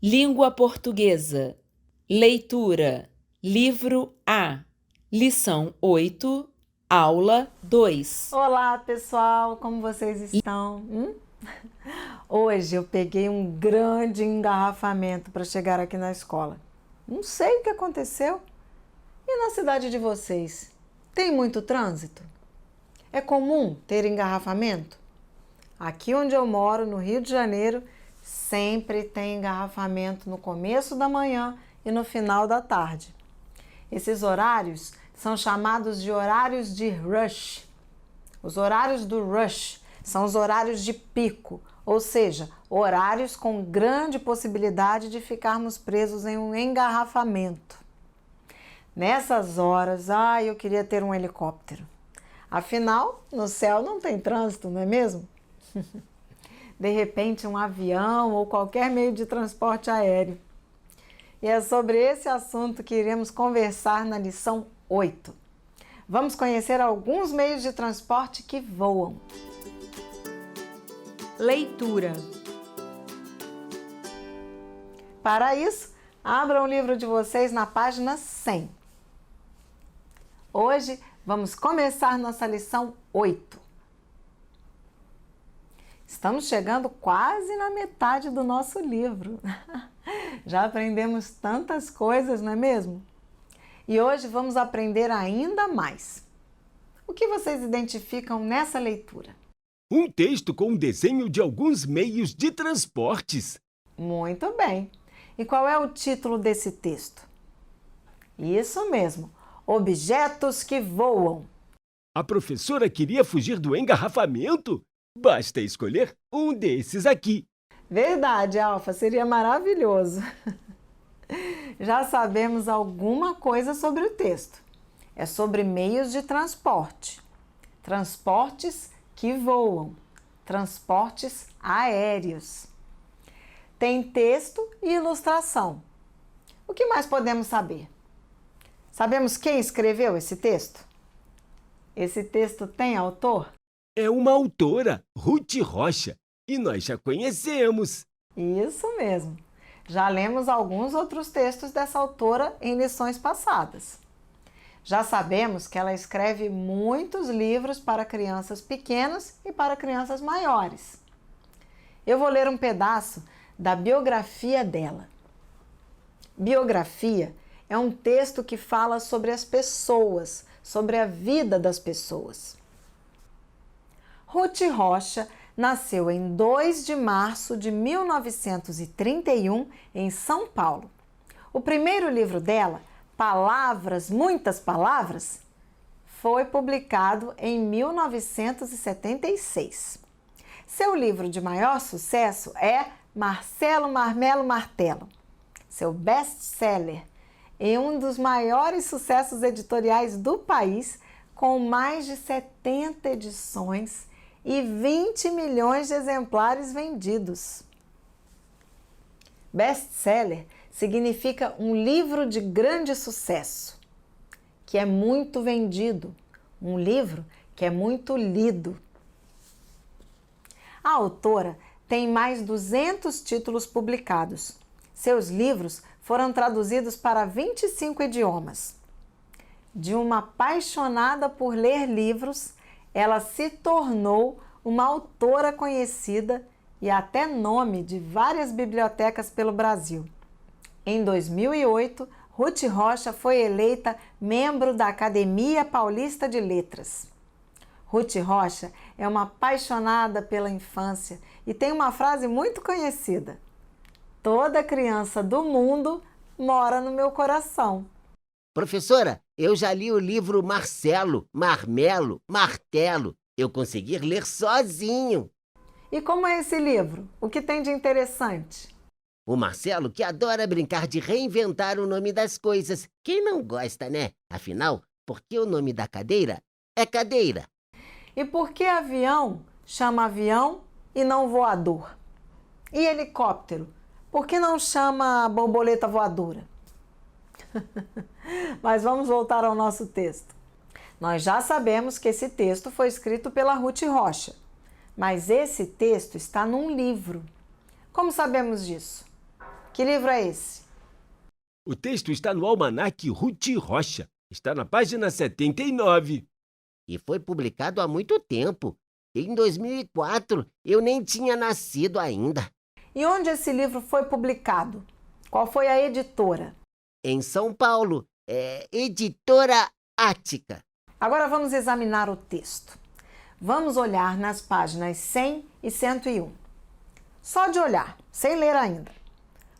Língua portuguesa. Leitura. Livro A. Lição 8, aula 2. Olá, pessoal! Como vocês estão? Hoje eu peguei um grande engarrafamento para chegar aqui na escola. Não sei o que aconteceu. E na cidade de vocês? Tem muito trânsito? É comum ter engarrafamento? Aqui onde eu moro, no Rio de Janeiro, sempre tem engarrafamento no começo da manhã e no final da tarde. Esses horários são chamados de horários de rush. Os horários do rush são os horários de pico, ou seja, horários com grande possibilidade de ficarmos presos em um engarrafamento. Nessas horas, eu queria ter um helicóptero. Afinal, no céu não tem trânsito, não é mesmo? De repente, um avião ou qualquer meio de transporte aéreo. E é sobre esse assunto que iremos conversar na lição 8. Vamos conhecer alguns meios de transporte que voam. Leitura. Para isso, abram o livro de vocês na página 100. Hoje vamos começar nossa lição 8. Estamos chegando quase na metade do nosso livro. Já aprendemos tantas coisas, não é mesmo? E hoje vamos aprender ainda mais. O que vocês identificam nessa leitura? Um texto com um desenho de alguns meios de transportes. Muito bem. E qual é o título desse texto? Isso mesmo, Objetos que Voam. A professora queria fugir do engarrafamento? Basta escolher um desses aqui. Verdade, Alfa, seria maravilhoso. Já sabemos alguma coisa sobre o texto. É sobre meios de transporte. Transportes que voam. Transportes aéreos. Tem texto e ilustração. O que mais podemos saber? Sabemos quem escreveu esse texto? Esse texto tem autor? É uma autora, Ruth Rocha, e nós já conhecemos. Isso mesmo. Já lemos alguns outros textos dessa autora em lições passadas. Já sabemos que ela escreve muitos livros para crianças pequenas e para crianças maiores. Eu vou ler um pedaço da biografia dela. Biografia é um texto que fala sobre as pessoas, sobre a vida das pessoas. Ruth Rocha nasceu em 2 de março de 1931 em São Paulo. O primeiro livro dela, Palavras, Muitas Palavras, foi publicado em 1976. Seu livro de maior sucesso é Marcelo Marmelo Martelo. Seu best-seller é um dos maiores sucessos editoriais do país, com mais de 70 edições e 20 milhões de exemplares vendidos. Best-seller significa um livro de grande sucesso, que é muito vendido, um livro que é muito lido. A autora tem mais 200 títulos publicados. Seus livros foram traduzidos para 25 idiomas. De uma apaixonada por ler livros, ela se tornou uma autora conhecida e até nome de várias bibliotecas pelo Brasil. Em 2008, Ruth Rocha foi eleita membro da Academia Paulista de Letras. Ruth Rocha é uma apaixonada pela infância e tem uma frase muito conhecida: "Toda criança do mundo mora no meu coração." Professora, eu já li o livro Marcelo, Marmelo, Martelo. Eu consegui ler sozinho. E como é esse livro? O que tem de interessante? O Marcelo que adora brincar de reinventar o nome das coisas. Quem não gosta, né? Afinal, por que o nome da cadeira é cadeira? E por que avião chama avião e não voador? E helicóptero? Por que não chama borboleta voadora? Mas vamos voltar ao nosso texto. Nós já sabemos que esse texto foi escrito pela Ruth Rocha, mas esse texto está num livro. Como sabemos disso? Que livro é esse? O texto está no Almanaque Ruth Rocha. Está na página 79. E foi publicado há muito tempo. Em 2004, eu nem tinha nascido ainda. E onde esse livro foi publicado? Qual foi a editora? Em São Paulo, Editora Ática. Agora vamos examinar o texto. Vamos olhar nas páginas 100 e 101. Só de olhar, sem ler ainda.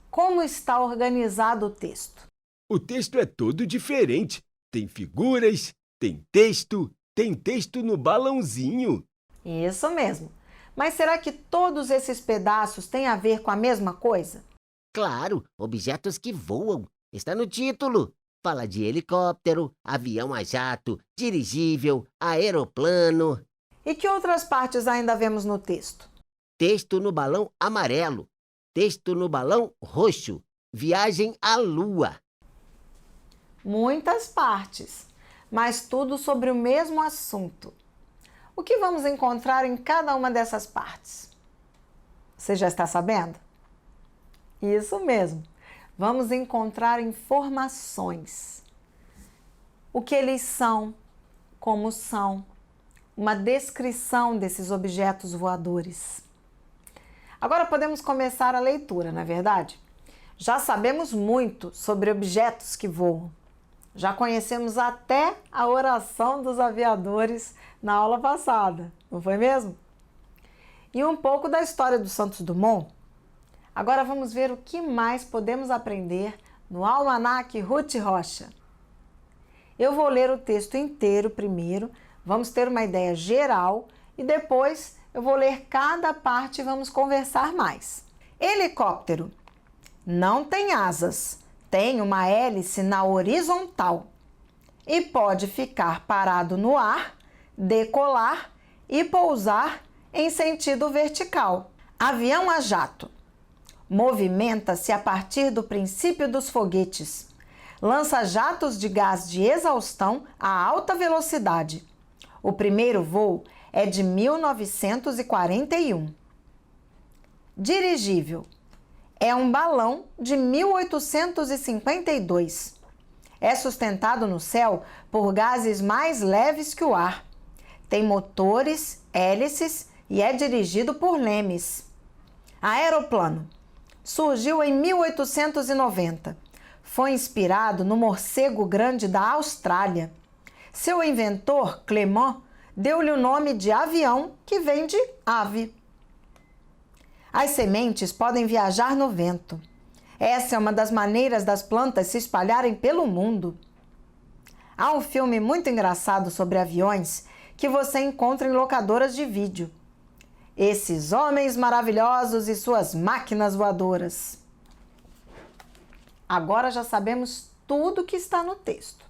Como está organizado o texto? O texto é todo diferente. Tem figuras, tem texto no balãozinho. Isso mesmo. Mas será que todos esses pedaços têm a ver com a mesma coisa? Claro, objetos que voam. Está no título. Fala de helicóptero, avião a jato, dirigível, aeroplano. E que outras partes ainda vemos no texto? Texto no balão amarelo. Texto no balão roxo. Viagem à lua. Muitas partes, mas tudo sobre o mesmo assunto. O que vamos encontrar em cada uma dessas partes? Você já está sabendo? Isso mesmo. Vamos encontrar informações. O que eles são, como são, uma descrição desses objetos voadores. Agora podemos começar a leitura, não é verdade? Já sabemos muito sobre objetos que voam. Já conhecemos até a oração dos aviadores na aula passada, não foi mesmo? E um pouco da história do Santos Dumont. Agora vamos ver o que mais podemos aprender no Almanaque Ruth Rocha. Eu vou ler o texto inteiro primeiro, vamos ter uma ideia geral e depois eu vou ler cada parte e vamos conversar mais. Helicóptero. Não tem asas, tem uma hélice na horizontal e pode ficar parado no ar, decolar e pousar em sentido vertical. Avião a jato. Movimenta-se a partir do princípio dos foguetes. Lança jatos de gás de exaustão a alta velocidade. O primeiro voo é de 1941. Dirigível. É um balão de 1852. É sustentado no céu por gases mais leves que o ar. Tem motores, hélices e é dirigido por lemes. Aeroplano. Surgiu em 1890. Foi inspirado no morcego grande da Austrália. Seu inventor, Clement, deu-lhe o nome de avião, que vem de ave. As sementes podem viajar no vento. Essa é uma das maneiras das plantas se espalharem pelo mundo. Há um filme muito engraçado sobre aviões que você encontra em locadoras de vídeo. Esses homens maravilhosos e suas máquinas voadoras. Agora já sabemos tudo que está no texto.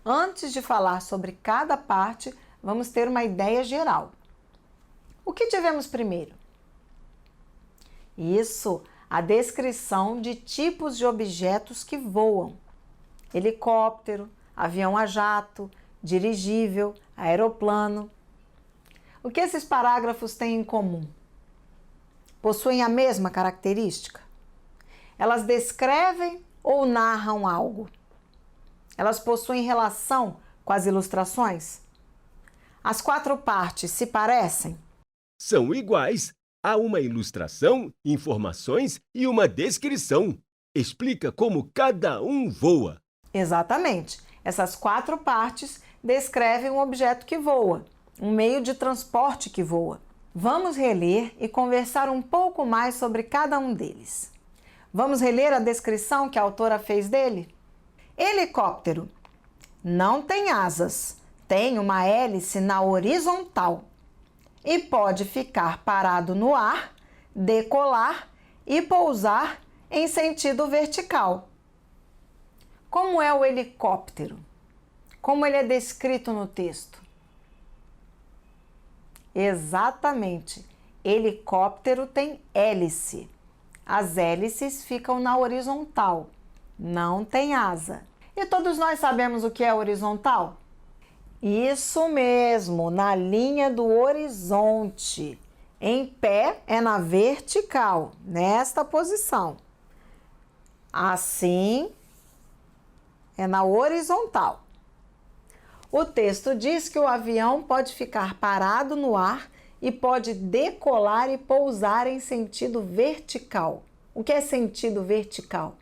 Antes de falar sobre cada parte, vamos ter uma ideia geral. O que tivemos primeiro? Isso, a descrição de tipos de objetos que voam. Helicóptero, avião a jato, dirigível, aeroplano. O que esses parágrafos têm em comum? Possuem a mesma característica? Elas descrevem ou narram algo? Elas possuem relação com as ilustrações? As quatro partes se parecem? São iguais. Há uma ilustração, informações e uma descrição. Explica como cada um voa. Exatamente. Essas quatro partes descrevem um objeto que voa, um meio de transporte que voa. Vamos reler e conversar um pouco mais sobre cada um deles. Vamos reler a descrição que a autora fez dele? Helicóptero. Não tem asas, tem uma hélice na horizontal e pode ficar parado no ar, decolar e pousar em sentido vertical. Como é o helicóptero? Como ele é descrito no texto? Exatamente. Helicóptero tem hélice. As hélices ficam na horizontal, não tem asa. E todos nós sabemos o que é horizontal? Isso mesmo, na linha do horizonte. Em pé é na vertical, nesta posição. Assim é na horizontal. O texto diz que o avião pode ficar parado no ar e pode decolar e pousar em sentido vertical. O que é sentido vertical?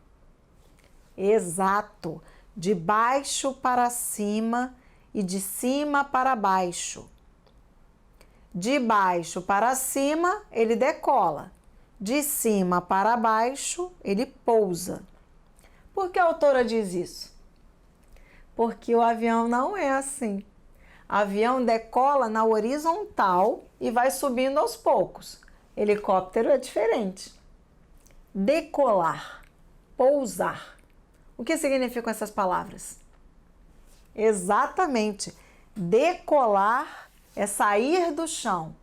Exato, de baixo para cima e de cima para baixo. De baixo para cima, ele decola. De cima para baixo, ele pousa. Por que a autora diz isso? Porque o avião não é assim. O avião decola na horizontal e vai subindo aos poucos. Helicóptero é diferente. Decolar, pousar. O que significam essas palavras? Exatamente. Decolar é sair do chão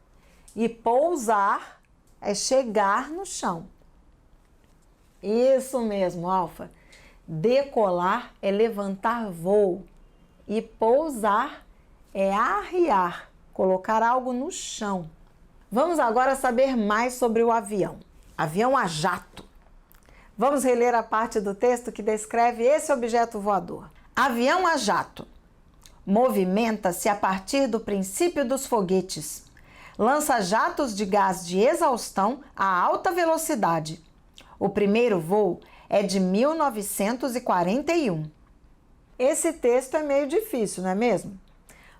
e pousar é chegar no chão. Isso mesmo, Alfa. Decolar é levantar voo e pousar é arriar, colocar algo no chão. Vamos agora saber mais sobre o avião. Avião a jato. Vamos reler a parte do texto que descreve esse objeto voador. Avião a jato. Movimenta-se a partir do princípio dos foguetes. Lança jatos de gás de exaustão a alta velocidade. O primeiro voo é de 1941. Esse texto é meio difícil, não é mesmo?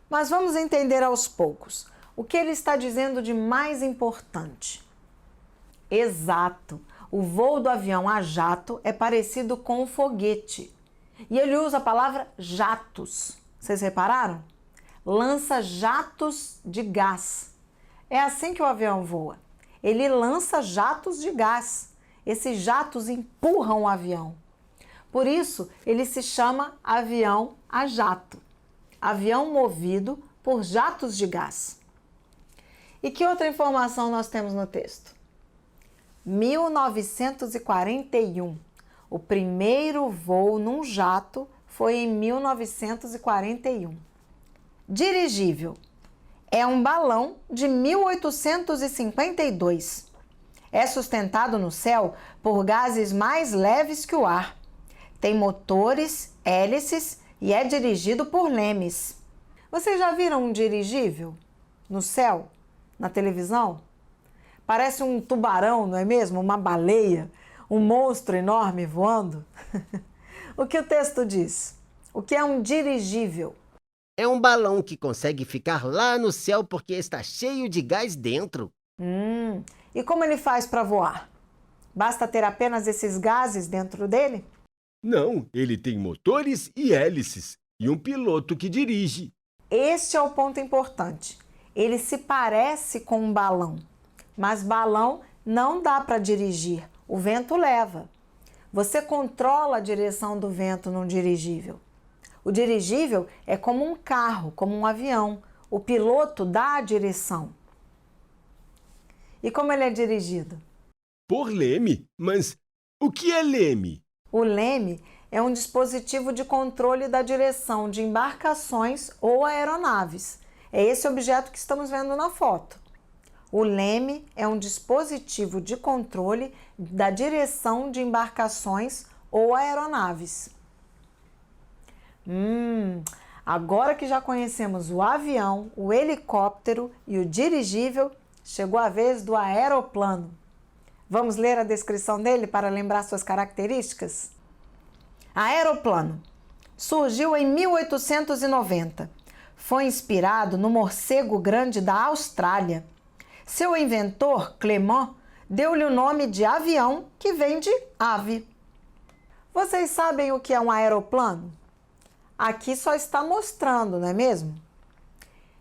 Mas vamos entender aos poucos o que ele está dizendo de mais importante. Exato, o voo do avião a jato é parecido com o foguete. E ele usa a palavra jatos. Vocês repararam? Lança jatos de gás. É assim que o avião voa. Ele lança jatos de gás. Esses jatos empurram o avião. Por isso, ele se chama avião a jato. Avião movido por jatos de gás. E que outra informação nós temos no texto? 1941. O primeiro voo num jato foi em 1941. Dirigível. É um balão de 1852. É sustentado no céu por gases mais leves que o ar. Tem motores, hélices e é dirigido por lemes. Vocês já viram um dirigível no céu, na televisão? Parece um tubarão, não é mesmo? Uma baleia, um monstro enorme voando. O que o texto diz? O que é um dirigível? É um balão que consegue ficar lá no céu porque está cheio de gás dentro. E como ele faz para voar? Basta ter apenas esses gases dentro dele? Não, ele tem motores e hélices e um piloto que dirige. Este é o ponto importante. Ele se parece com um balão, mas balão não dá para dirigir. O vento leva. Você controla a direção do vento num dirigível. O dirigível é como um carro, como um avião. O piloto dá a direção. E como ele é dirigido? Por leme? Mas o que é leme? O leme é um dispositivo de controle da direção de embarcações ou aeronaves. É esse objeto que estamos vendo na foto. O leme é um dispositivo de controle da direção de embarcações ou aeronaves. Agora que já conhecemos o avião, o helicóptero e o dirigível, chegou a vez do aeroplano. Vamos ler a descrição dele para lembrar suas características? Aeroplano. Surgiu em 1890. Foi inspirado no morcego grande da Austrália. Seu inventor, Clement, deu-lhe o nome de avião, que vem de ave. Vocês sabem o que é um aeroplano? Aqui só está mostrando, não é mesmo?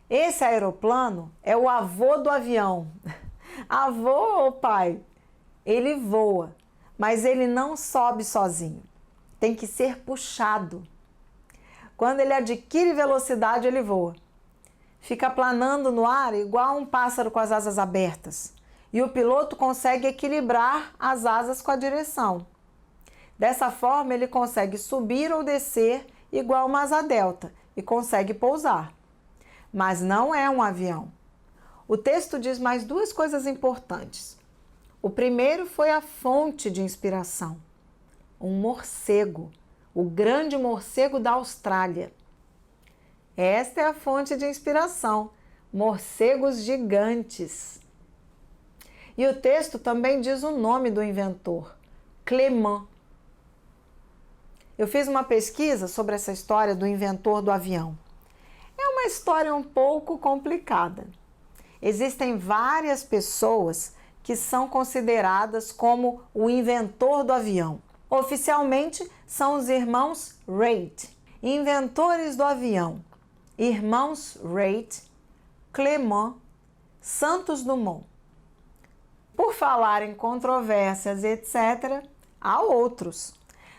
Esse aeroplano é o avô do avião. Avô ou pai? Ele voa, mas ele não sobe sozinho. Tem que ser puxado. Quando ele adquire velocidade, ele voa. Fica planando no ar igual um pássaro com as asas abertas. E o piloto consegue equilibrar as asas com a direção. Dessa forma, ele consegue subir ou descer igual uma asa delta e consegue pousar. Mas não é um avião. O texto diz mais duas coisas importantes. O primeiro foi a fonte de inspiração. um morcego, o grande morcego da Austrália. Esta é a fonte de inspiração, morcegos gigantes. E o texto também diz o nome do inventor, Clément. Eu fiz uma pesquisa sobre essa história do inventor do avião. É uma história um pouco complicada. Existem várias pessoas que são consideradas como o inventor do avião. Oficialmente, são os irmãos Wright, inventores do avião. Irmãos Wright, Clément, Santos Dumont. Por falar em controvérsias, etc., há outros.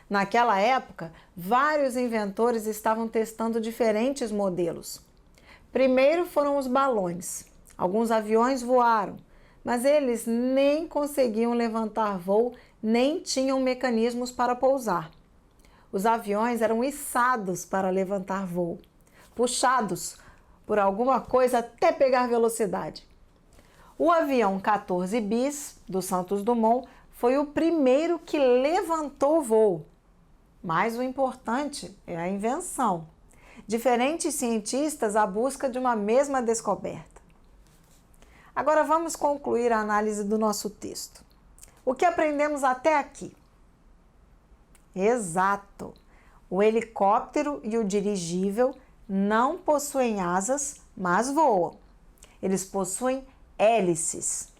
Naquela época, vários inventores estavam testando diferentes modelos. Primeiro foram os balões. Alguns aviões voaram, mas eles nem conseguiam levantar voo, nem tinham mecanismos para pousar. Os aviões eram içados para levantar voo, puxados por alguma coisa até pegar velocidade. O avião 14 bis do Santos Dumont foi o primeiro que levantou voo. Mas o importante é a invenção. Diferentes cientistas à busca de uma mesma descoberta. Agora vamos concluir a análise do nosso texto. O que aprendemos até aqui? Exato! O helicóptero e o dirigível não possuem asas, mas voam. Eles possuem hélices.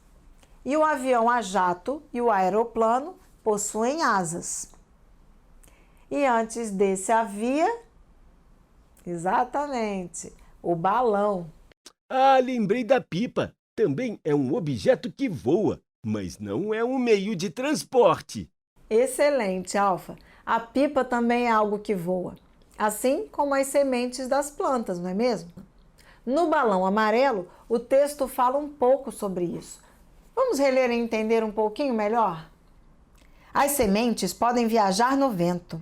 E o avião a jato e o aeroplano possuem asas. E antes desse havia, exatamente, o balão. Ah, lembrei da pipa. Também é um objeto que voa, mas não é um meio de transporte. Excelente, Alfa. A pipa também é algo que voa, assim como as sementes das plantas, não é mesmo? No balão amarelo, o texto fala um pouco sobre isso. Vamos reler e entender um pouquinho melhor? As sementes podem viajar no vento.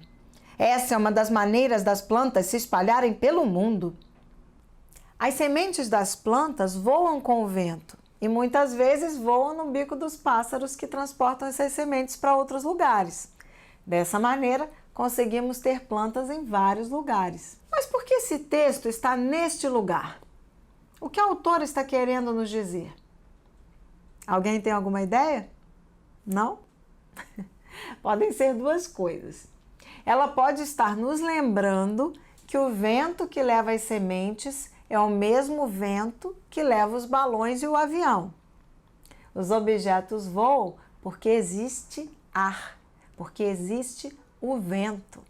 Essa é uma das maneiras das plantas se espalharem pelo mundo. As sementes das plantas voam com o vento e muitas vezes voam no bico dos pássaros que transportam essas sementes para outros lugares. Dessa maneira, conseguimos ter plantas em vários lugares. Mas por que esse texto está neste lugar? O que a autora está querendo nos dizer? Alguém tem alguma ideia? Não? Podem ser duas coisas. Ela pode estar nos lembrando que o vento que leva as sementes é o mesmo vento que leva os balões e o avião. Os objetos voam porque existe ar, porque existe o vento.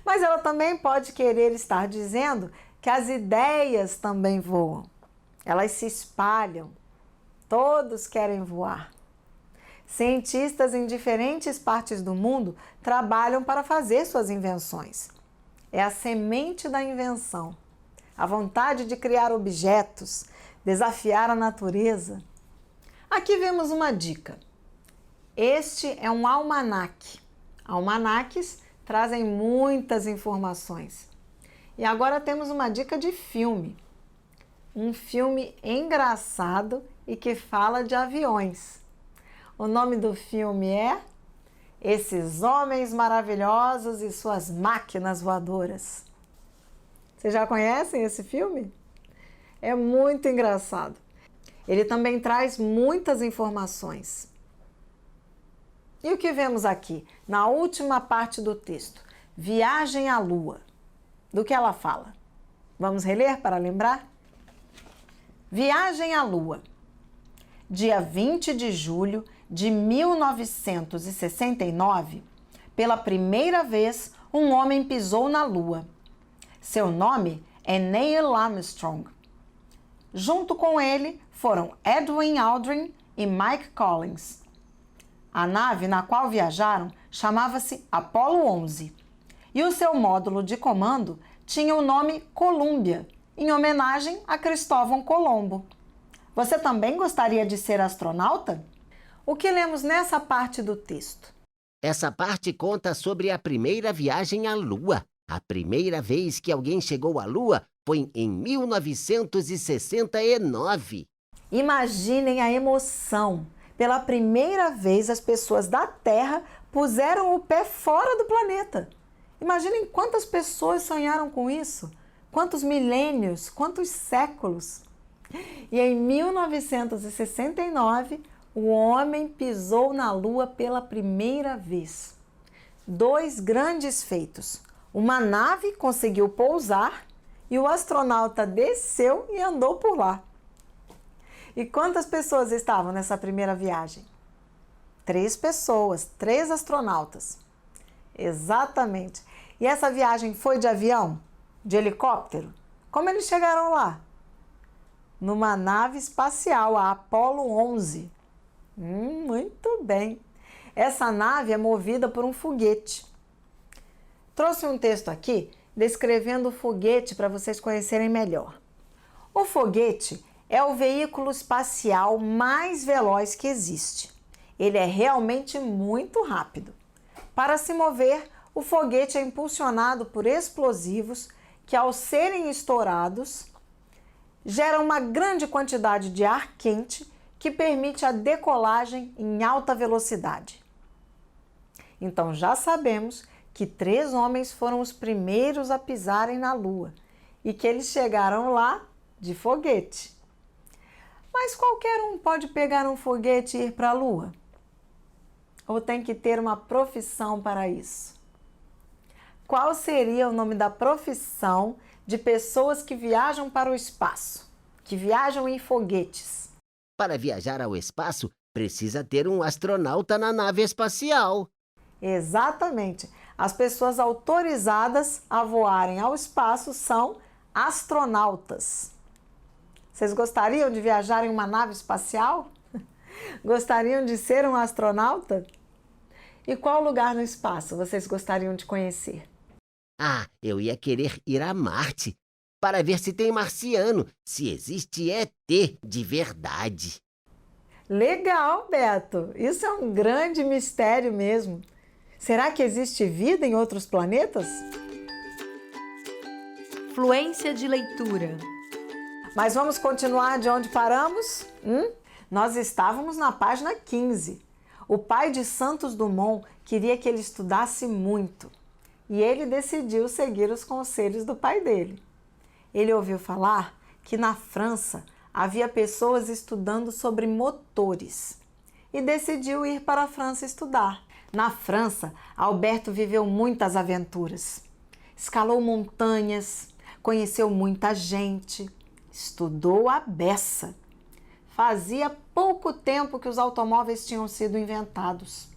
Mas ela também pode querer estar dizendo que as ideias também voam. Elas se espalham. Todos querem voar. Cientistas em diferentes partes do mundo trabalham para fazer suas invenções. É a semente da invenção. A vontade de criar objetos, desafiar a natureza. Aqui vemos uma dica. Este é um almanaque. Almanaques trazem muitas informações. E agora temos uma dica de filme. Um filme engraçado e que fala de aviões. O nome do filme é Esses Homens Maravilhosos e Suas Máquinas Voadoras. Vocês já conhecem esse filme? É muito engraçado. Ele também traz muitas informações. E o que vemos aqui, na última parte do texto? Viagem à Lua. Do que ela fala? Vamos reler para lembrar? Viagem à Lua. Dia 20 de julho de 1969, pela primeira vez, um homem pisou na Lua. Seu nome é Neil Armstrong. Junto com ele foram Edwin Aldrin e Mike Collins. A nave na qual viajaram chamava-se Apollo 11 e o seu módulo de comando tinha o nome Columbia, em homenagem a Cristóvão Colombo. Você também gostaria de ser astronauta? O que lemos nessa parte do texto? Essa parte conta sobre a primeira viagem à Lua. A primeira vez que alguém chegou à Lua foi em 1969. Imaginem a emoção. Pela primeira vez, as pessoas da Terra puseram o pé fora do planeta. Imaginem quantas pessoas sonharam com isso, quantos milênios, quantos séculos. E em 1969, o homem pisou na Lua pela primeira vez. 2 grandes feitos. Uma nave conseguiu pousar e o astronauta desceu e andou por lá. E quantas pessoas estavam nessa primeira viagem? 3 pessoas, 3 astronautas. Exatamente. E essa viagem foi de avião? De helicóptero? Como eles chegaram lá? Numa nave espacial, a Apollo 11. Muito bem. Essa nave é movida por um foguete. Trouxe um texto aqui descrevendo o foguete para vocês conhecerem melhor. O foguete é o veículo espacial mais veloz que existe. Ele é realmente muito rápido. Para se mover, o foguete é impulsionado por explosivos que, ao serem estourados, geram uma grande quantidade de ar quente que permite a decolagem em alta velocidade. Então já sabemos que 3 homens foram os primeiros a pisarem na Lua e que eles chegaram lá de foguete. Mas qualquer um pode pegar um foguete e ir para a Lua? Ou tem que ter uma profissão para isso? Qual seria o nome da profissão de pessoas que viajam para o espaço, que viajam em foguetes? Para viajar ao espaço, precisa ter um astronauta na nave espacial. Exatamente. As pessoas autorizadas a voarem ao espaço são astronautas. Vocês gostariam de viajar em uma nave espacial? Gostariam de ser um astronauta? E qual lugar no espaço vocês gostariam de conhecer? Ah, eu ia querer ir a Marte para ver se tem marciano, se existe ET de verdade. Legal, Beto! Isso é um grande mistério mesmo. Será que existe vida em outros planetas? Fluência de leitura. Mas vamos continuar de onde paramos? Nós estávamos na página 15. O pai de Santos Dumont queria que ele estudasse muito e ele decidiu seguir os conselhos do pai dele. Ele ouviu falar que na França havia pessoas estudando sobre motores e decidiu ir para a França estudar. Na França, Alberto viveu muitas aventuras. Escalou montanhas, conheceu muita gente, estudou à beça. Fazia pouco tempo que os automóveis tinham sido inventados.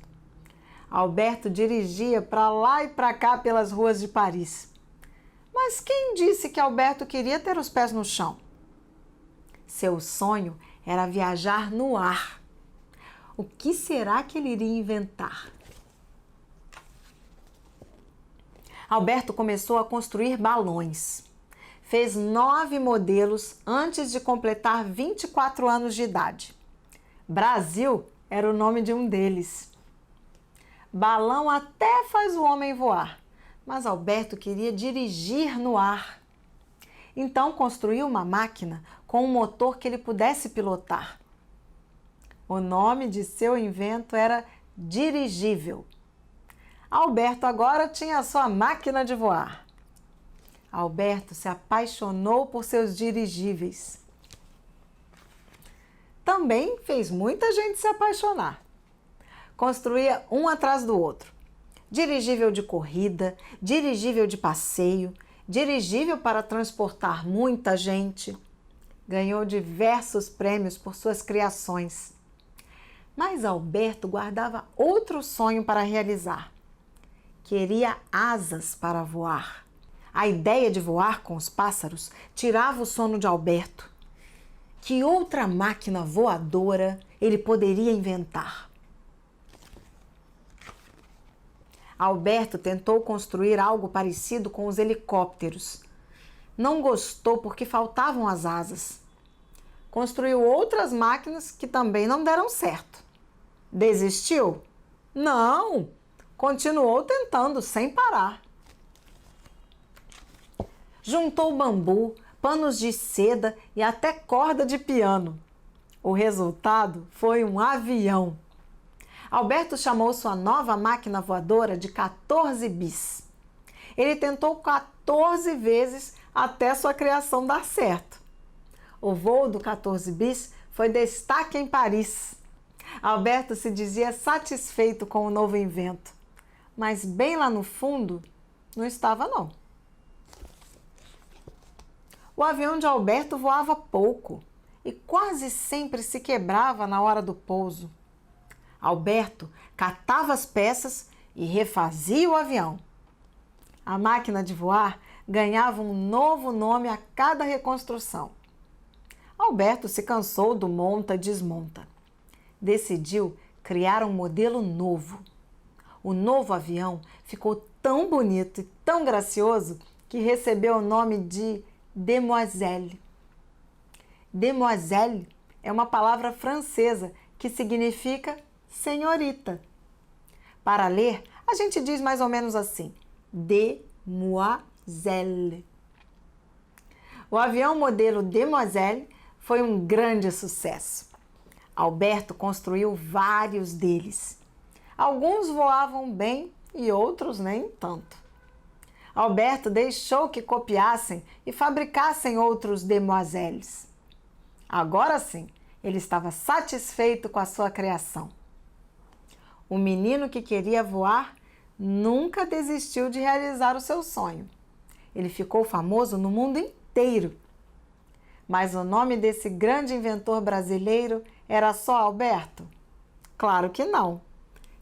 Alberto dirigia para lá e para cá pelas ruas de Paris. Mas quem disse que Alberto queria ter os pés no chão? Seu sonho era viajar no ar. O que será que ele iria inventar? Alberto começou a construir balões. Fez 9 modelos antes de completar 24 anos de idade. Brasil era o nome de um deles. Balão até faz o homem voar, mas Alberto queria dirigir no ar. Então construiu uma máquina com um motor que ele pudesse pilotar. O nome de seu invento era dirigível. Alberto agora tinha a sua máquina de voar. Alberto se apaixonou por seus dirigíveis. Também fez muita gente se apaixonar. Construía um atrás do outro. Dirigível de corrida, dirigível de passeio, dirigível para transportar muita gente. Ganhou diversos prêmios por suas criações. Mas Alberto guardava outro sonho para realizar. Queria asas para voar. A ideia de voar com os pássaros tirava o sono de Alberto. Que outra máquina voadora ele poderia inventar? Alberto tentou construir algo parecido com os helicópteros. Não gostou porque faltavam as asas. Construiu outras máquinas que também não deram certo. Desistiu? Não! Continuou tentando sem parar. Juntou bambu, panos de seda e até corda de piano. O resultado foi um avião. Alberto chamou sua nova máquina voadora de 14 bis. Ele tentou 14 vezes até sua criação dar certo. O voo do 14 bis foi destaque em Paris. Alberto se dizia satisfeito com o novo invento, mas bem lá no fundo não estava não. O avião de Alberto voava pouco e quase sempre se quebrava na hora do pouso. Alberto catava as peças e refazia o avião. A máquina de voar ganhava um novo nome a cada reconstrução. Alberto se cansou do monta-desmonta. Decidiu criar um modelo novo. O novo avião ficou tão bonito e tão gracioso que recebeu o nome de Demoiselle. Demoiselle é uma palavra francesa que significa senhorita. Para ler, a gente diz mais ou menos assim: Demoiselle. O avião modelo Demoiselle foi um grande sucesso. Alberto construiu vários deles. Alguns voavam bem e outros nem tanto. Alberto deixou que copiassem e fabricassem outros Demoiselles. Agora sim, ele estava satisfeito com a sua criação. O menino que queria voar nunca desistiu de realizar o seu sonho. Ele ficou famoso no mundo inteiro. Mas o nome desse grande inventor brasileiro era só Alberto? Claro que não.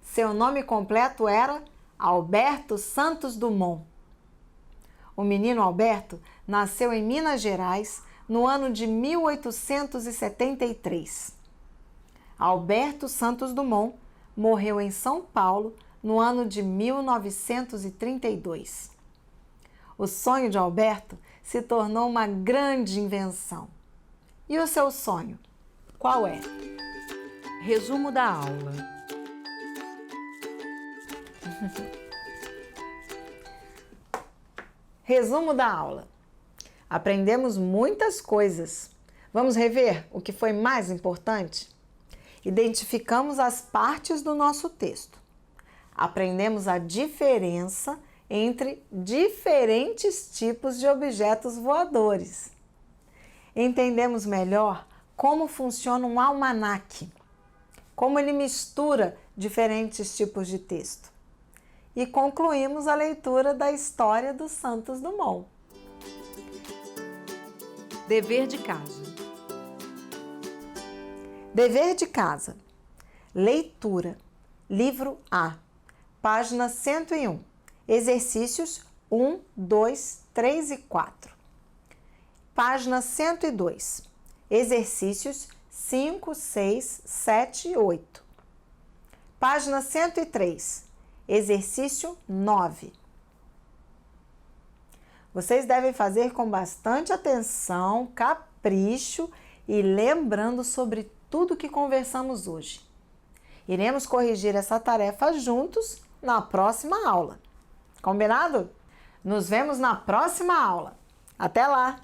Seu nome completo era Alberto Santos Dumont. O menino Alberto nasceu em Minas Gerais no ano de 1873. Alberto Santos Dumont morreu em São Paulo no ano de 1932. O sonho de Alberto se tornou uma grande invenção. E o seu sonho? Qual é? Resumo da aula. Resumo da aula. Aprendemos muitas coisas. Vamos rever o que foi mais importante? Identificamos as partes do nosso texto. Aprendemos a diferença entre diferentes tipos de objetos voadores. Entendemos melhor como funciona um almanaque, como ele mistura diferentes tipos de texto. E concluímos a leitura da história do Santos Dumont. Dever de casa. Dever de casa. Leitura. Livro A. Página 101. Exercícios 1, 2, 3 e 4. Página 102. Exercícios 5, 6, 7 e 8. Página 103. Exercício 9. Vocês devem fazer com bastante atenção, capricho e lembrando sobre tudo que conversamos hoje. Iremos corrigir essa tarefa juntos na próxima aula. Combinado? Nos vemos na próxima aula. Até lá!